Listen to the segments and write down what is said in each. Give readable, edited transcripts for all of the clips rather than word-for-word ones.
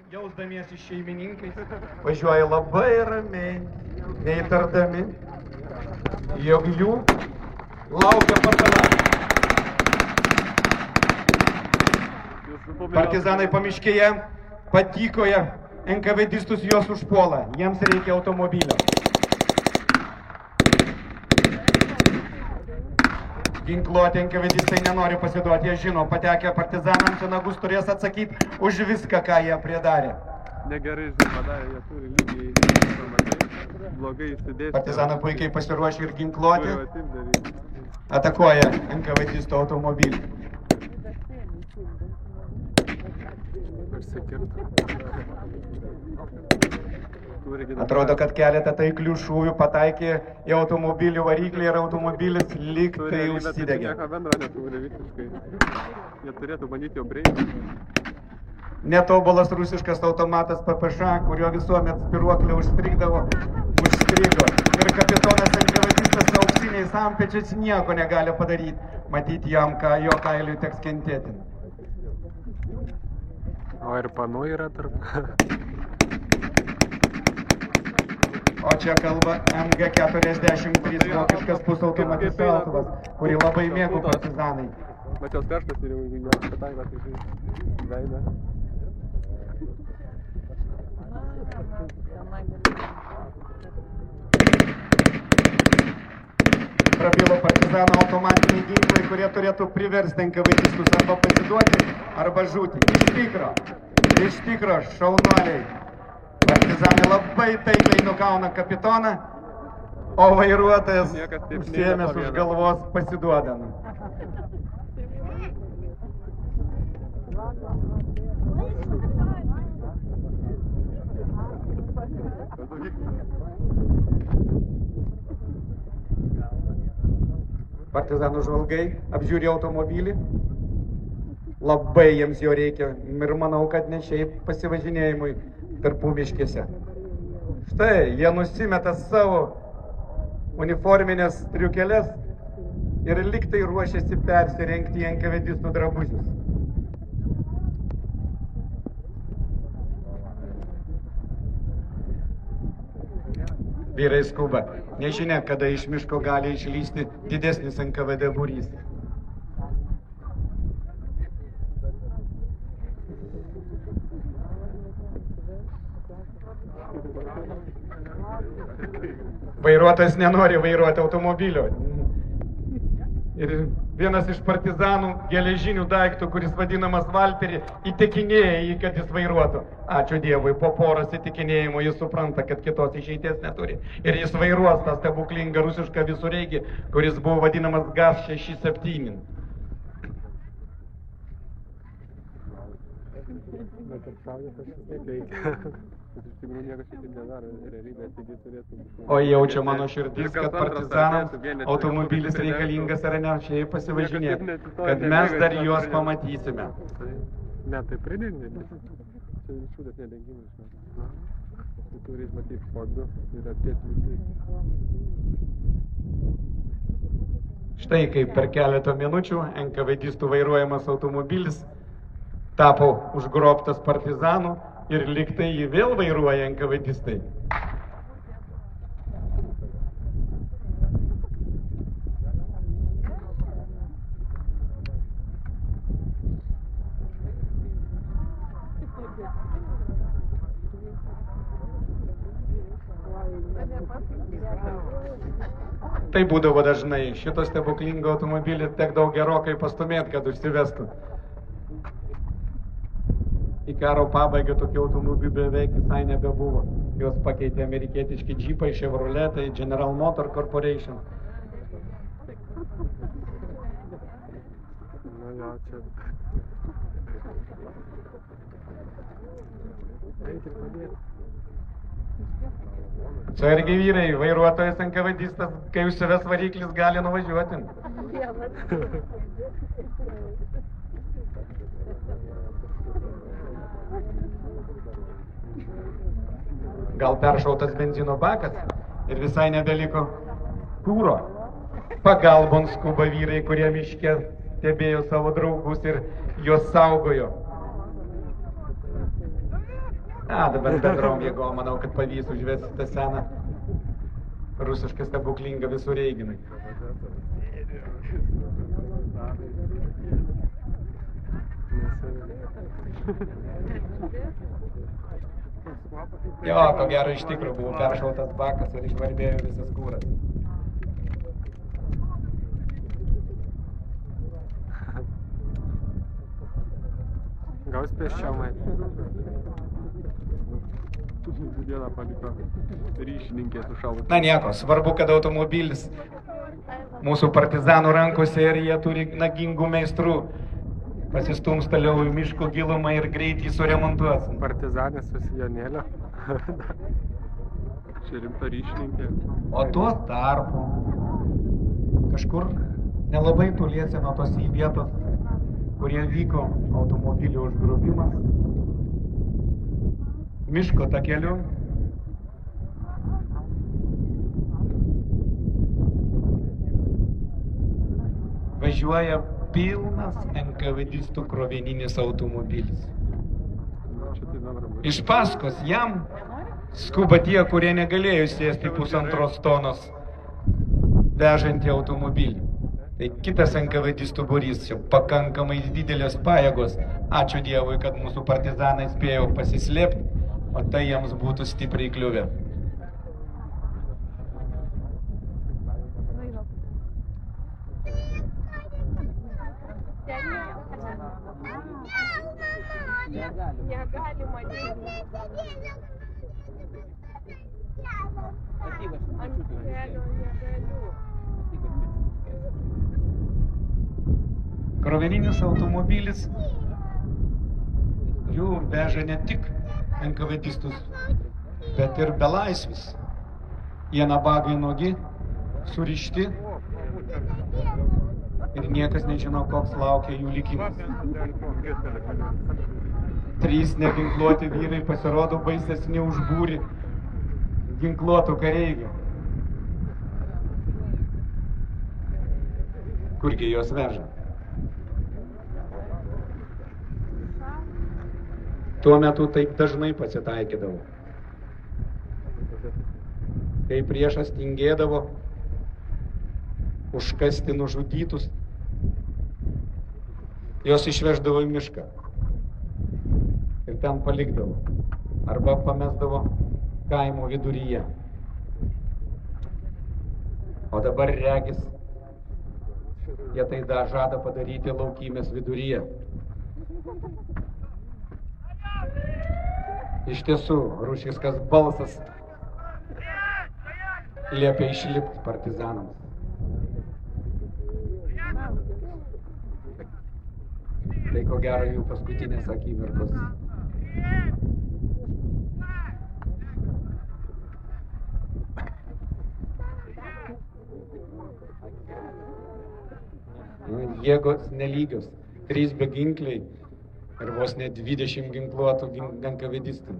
Jausdamiesi šeimininkais, važiuoja labai ramiai, neįtardami, jog jų laukia partizanai. Partizanai pamiškėje, patykoje, NKVDistus juos užpuola, jiems reikia automobilio. Ginkluoti NKVDistai nenori pasiduoti, jie žino, patekę partizanams į nagus turės atsakyti už viską, ką jie pridarė. Negerai padarė, jie turi lygiai blogai įsidėti. Partizanai puikiai pasiruošę ir ginkluoti, atakuoja NKVDistų automobilį. Atrodo, kad keletą taiklių šūvių pataikė į automobilių variklį ir automobilis lyg tai užsidegė. Nieko bendro neturi visiškai. Jie turėtų bandyti jo breikti. Netobulas rusiškas automatas PPŠ, kurio visuomet spiruoklė užstrigo. Ir kapitonas NKVDistas su auksiniais antpečiais nieko negali padaryti. Matyti jam, ką jo kailiui teks kentėti. O ir panų yra tarp. O čia kalba MG43 vokiškas pusautomatis šautuvas, kurį labai mėgo partizanai. Mačiau karštas ir jau pataikas į veidą. Prabilo partizano automatiniai ginklai, kurie turėtų priversti NKVDistus arba pasiduoti, arba žūti. Iš tikro, šaunuoliai. Partizanai labai taikliai nukauna kapitoną, o vairuotojas užsiėmęs už galvos pasiduoda. Partizanų žvalgai apžiūri automobilį. Labai jiems jo reikia ir manau, kad ne šiaip pasivažinėjimui tarpumiškėse. Štai, jie nusimeta savo uniforminės striukeles ir liktai ruošiasi persirengti į NKVDistų drabužius. Vyrai skuba. Nežinia, kada iš miško gali išlysti didesnis NKVD būrys. Vairuotojas nenori vairuoti automobilio. Ir vienas iš partizanų geležinių daiktų, kuris vadinamas Valterį, įtikinėja jį, kad jis vairuotų. Ačiū Dievui, po poros įtikinėjimų jis supranta, kad kitos išeities neturi. Ir jis vairuos tą stebuklingą rusišką visureigį, kuris buvo vadinamas GAZ-67. O jaučia mano širdis, kad partizanams automobilis reikalingas ar ne šiaip pasivažinėti, kad mes dar juos pamatysime. Ne, tai pridengė, čia šūdas nedengimas. Tu turi matyti fodu ir atėti visai. Štai kaip per keletą minučių NKVDistų vairuojamas automobilis tapo užgrobtas partizanų ir liktai jį vėl vairuoja NKVDistai. Tai būdavo dažnai. Šito stebuklingo automobilį tekdavo gerokai pastumėti, kad užsivestų. Į karo pabaigą tokių automobilių beveik visai nebebuvo. Juos pakeitė amerikietiški džipai, Chevroletai, General Motor Corporation. Atsargiai vyrai, vairuotojas NKVDistas, kai užsives variklis, gali nuvažiuoti. Gal peršautas benzino bakas ir visai nebeliko kūro. Pagalbon skuba vyrai, kurie miške stebėjo savo draugus ir juos saugojo. Dabar bendrom jėgom, manau, kad pavyks užvesti tą seną rusišką stebuklingą visur eiginai. Jo, ko gero iš tikrųjų buvo peršaltas bakas ir išvarbėjo visas kūras. Gal spėsčiau, mai. Dieną paliko ryšininkė sušalus. Na nieko, svarbu, kad automobilis mūsų partizanų rankose ir jie turi nagingų meistrų. Pasistums toliau į miško gilumą ir greit jį suremontuos. Partizanės su sijonėlio. Čia rimta ryšininkė. O tuo tarpu kažkur nelabai toliese nuo tos vietos, kurie vyko automobilio užgrobimas, miško takeliu, važiuoja pilnas NKVDistų krovininis automobilis. Iš paskos jam skuba tie, kurie negalėjo sėsti 1,5 tonos vežantį automobilį. Tai kitas NKVDistų būrys, čia pakankamai didelės pajėgos. Ačiū Dievui, kad mūsų partizanai spėjo pasislėpti, o tai jiems būtų stipriai kliuvę. Negalima dėti. Ant kelio negaliu. Krovininis automobilis jų veža ne tik NKVDistus, bet ir belaisvis. Jie nabagai nuogi, surišti ir niekas nežino, koks laukia jų likimas. 3 neginkluoti vyrai pasirodo baisesni už būrį ginkluotų kareivių. Kurgi jos veža? Tuo metu taip dažnai pasitaikydavo. Kai priešas tingėdavo užkasti nužudytus, jos išveždavo į mišką ir ten palikdavo arba pamesdavo kaimo viduryje. O dabar regis, jie tai dar žada padaryti laukymės viduryje. Iš tiesų, rusiškas balsas liepia išlipti partizanams. Tai ko gero jų paskutinės akimirkos. Jėgos nelygios, 3 beginkliai ir vos ne 20 ginkluotų NKVDistų.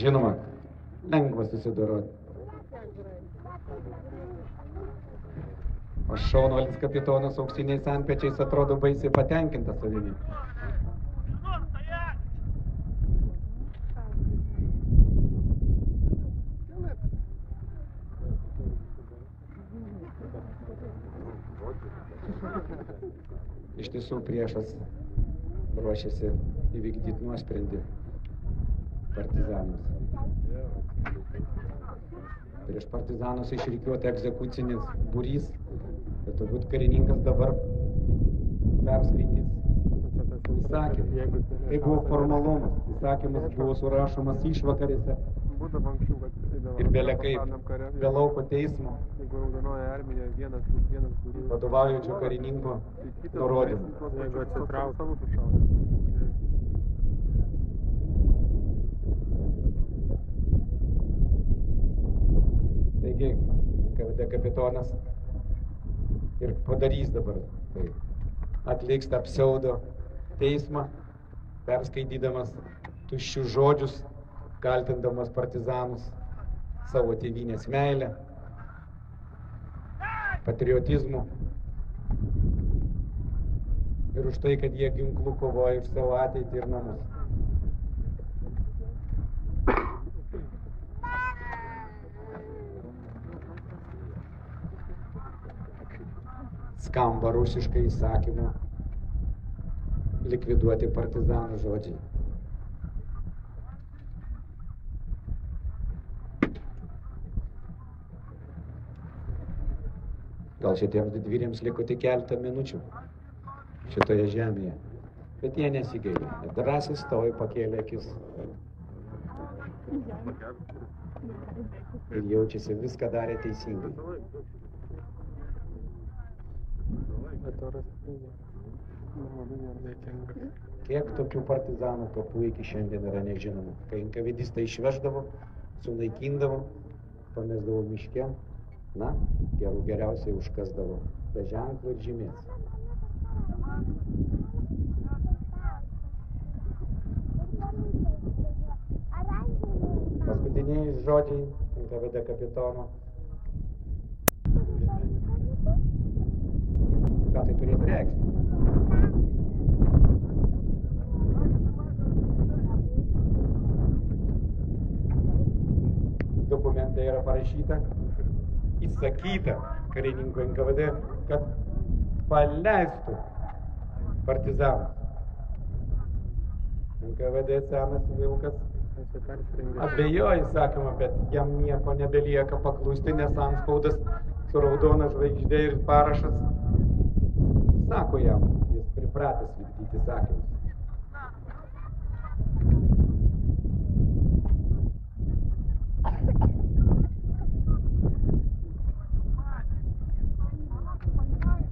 Žinoma, lengva susidoroti. O šaunuolis kapitonas auksiniais antpečiais atrodo baisiai patenkintas savimi. Iš tiesų priešas ruošiasi įvykdyti nuosprendį partizanus. Prieš partizanus išrikiuota egzekucinis būrys, bet turbūt karininkas dabar perskaitys įsakymą. Tai buvo formalumas. Įsakymas buvo surašomas išvakarėse ir belekaip be lauko teismo vadovaujančio karininko nurodymų. Jeigu atsitraukia. Taigi, KVD kapitonas ir padarys dabar tai. Atliks tą pseudo teismą, perskaitydamas tuščius žodžius, kaltindamas partizanus savo tėvynės meilę, patriotizmu ir už tai, kad jie ginklu kovoja už savo ateitį ir namus. skamba rusiškai įsakymu likviduoti partizanų žodžiai. Gal šitiems didvyriams liko tik keletą minučių šitoje žemėje, bet jie nesigaili, drąsiai stovi pakėlę akis ir jaučiasi viską darė teisingai. Bet oras labai nedėkingas. Kiek tokių partizanų kapų iki šiandien yra nežinoma. Kai enkavedistai išveždavo, sunaikindavo, pamesdavo miške, na, geriausiai užkasdavo be ženklų ir žymės. Paskutiniai žodžiai NKVD kapitono. Ką tai turėtų reikšti? Dokumente yra parašyta, įsakyta karininkų NKVD, kad paleistų partizanus. NKVD senas vilkas abejoja įsakymą, bet jam nieko nebelieka paklusti, nes antspaudas su raudona žvaigždė ir parašas sako jam, jis pripratęs vykdyti įsakymus.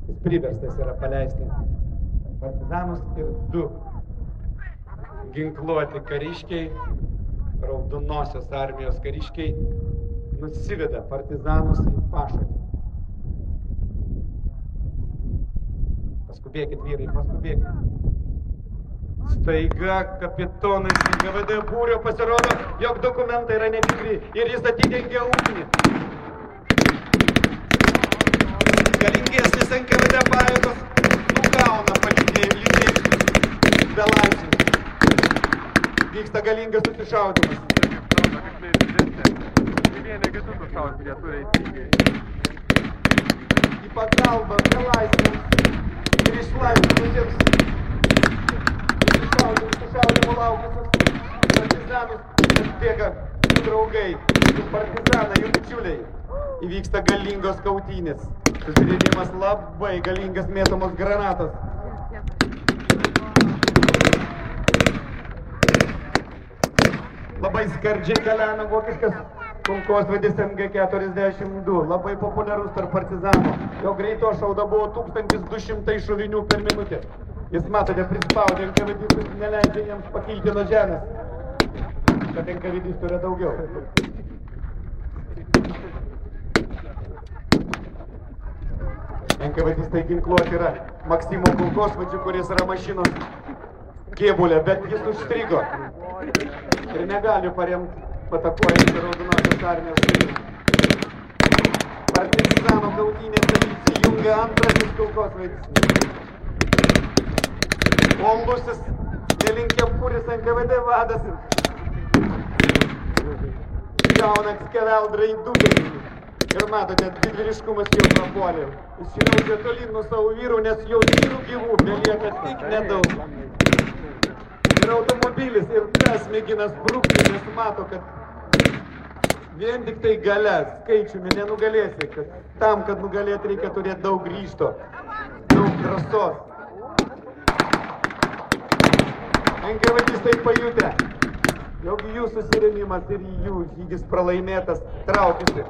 Jis priverstas yra paleisti partizanus ir 2 ginkluoti kariškiai, raudonosios armijos kariškiai, nusiveda partizanus į pašalį. Paskubėkit, vyrai, paskubėkit. Staiga kapitonai NKVD būrio pasirodo, jog dokumentai yra netikri ir jis atidengia ugnį. Galingesnis NKVD pajėgos nugauna lygiai belaisvius. Vyksta galingas susišaudymas. Į pagalbą belaisviams ir išlaisvinusiems susišaudymo laukusius partizanus atbėga jų draugai, jų partizanai, jų bičiuliai. Įvyksta galingos kautynės. Susirėmimas labai galingas mėtomos granatos. Labai skardžiai galena vokiškas kulkosvaidis MG42, labai populiarus tarp partizanų. Jo greito šauda buvo 1200 šovinių per minutę. Jis matote, prispaudė enkavedistus, neleidžia jiems pakilti nuo žemės. Kad enkavedistų yra daugiau. Enkavedistai ginkluoti yra Maksimo kulkosvaidžiu, kuris yra mašinos kėbulė, bet jis užstrigo ir negali paremti patakuojantį raudonosios armijos karių. Partizanų kautynėse įsijungia antrasis kulkosvaidis. Uolusis Nelinkepūris NKVD vadas gauna skeveldrą į dubenį. Ir matote, didvyriškumas jau prapuolė. Jis šliaužia tolyn nuo savo vyrų, nes jau vyrų gyvų belieka tik nedaug. Ir automobilis, ir tas mėgina sprukti, nes mato, kad vien tik tai galia, skaičiumi nenugalėsi. Kad tam, kad nugalėti, reikia turėti daug ryžto, daug drąsos. NKVDistai pajutę, jog jų susirėmimas ir jų žygis pralaimėtas traukiasi.